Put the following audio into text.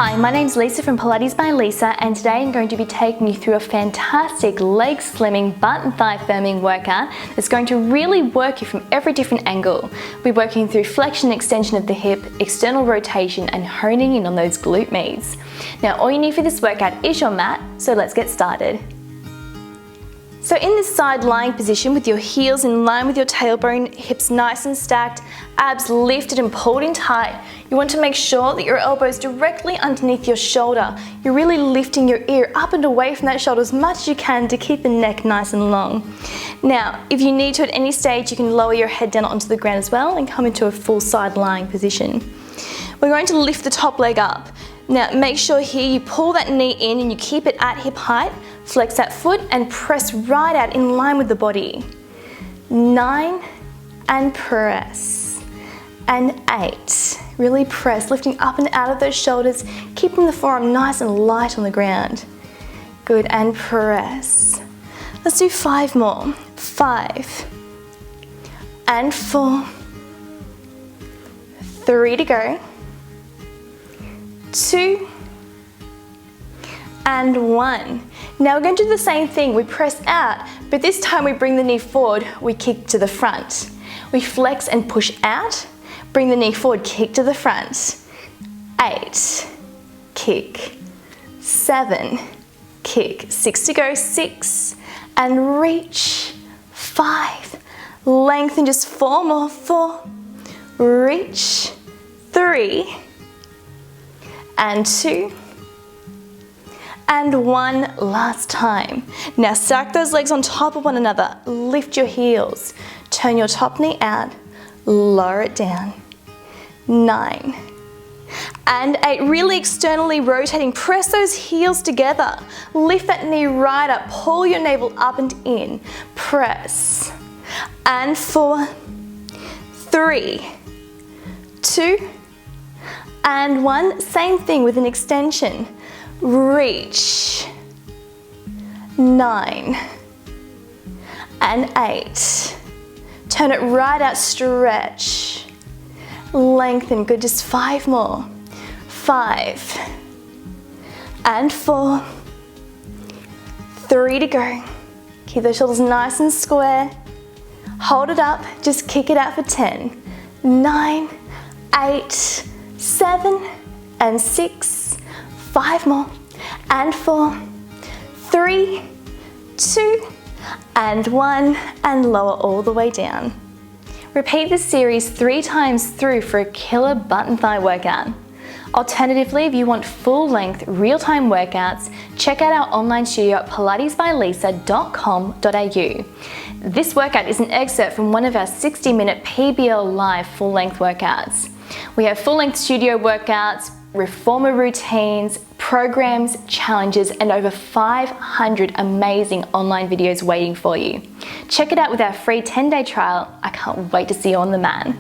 Hi, my name's Lisa from Pilates by Lisa, and today I'm going to be taking you through a fantastic leg slimming, butt and thigh firming workout that's going to really work you from every different angle. We're working through flexion and extension of the hip, external rotation, and honing in on those glute medes. Now, all you need for this workout is your mat, so let's get started. So in this side lying position with your heels in line with your tailbone, hips nice and stacked, abs lifted and pulled in tight, you want to make sure that your elbows directly underneath your shoulder. You're really lifting your ear up and away from that shoulder as much as you can to keep the neck nice and long. Now, if you need to at any stage, you can lower your head down onto the ground as well and come into a full side lying position. We're going to lift the top leg up. Now make sure here you pull that knee in and you keep it at hip height, flex that foot and press right out in line with the body. 9 and press. And 8. Really press, lifting up and out of those shoulders, keeping the forearm nice and light on the ground. Good, and press. Let's do 5 more. 5. And 4. 3 to go. 2 and 1. Now we're going to do the same thing. We press out, but this time we bring the knee forward, we kick to the front. We flex and push out, bring the knee forward, kick to the front. 8, kick. 7, kick. 6 to go. 6 and reach. 5, lengthen just 4 more. 4, reach. 3 and 2 and 1 last time. Now stack those legs on top of one another, lift your heels, turn your top knee out, lower it down. 9 and 8, really externally rotating, press those heels together, lift that knee right up, pull your navel up and in, press, and 4, 3, 2, and 1, same thing with an extension. Reach. 9 and 8. Turn it right out, stretch. Lengthen, good, just 5 more. 5 and 4. 3 to go. Keep those shoulders nice and square. Hold it up, just kick it out for 10. 9, 8, 7 and 6, 5 more, and 4, 3, 2, and 1, and lower all the way down. Repeat this series 3 times through for a killer butt and thigh workout. Alternatively, if you want full-length, real-time workouts, check out our online studio at pilatesbylisa.com.au. This workout is an excerpt from one of our 60-minute PBL Live full-length workouts. We have full-length studio workouts, reformer routines, programs, challenges, and over 500 amazing online videos waiting for you. Check it out with our free 10-day trial. I can't wait to see you on the mat.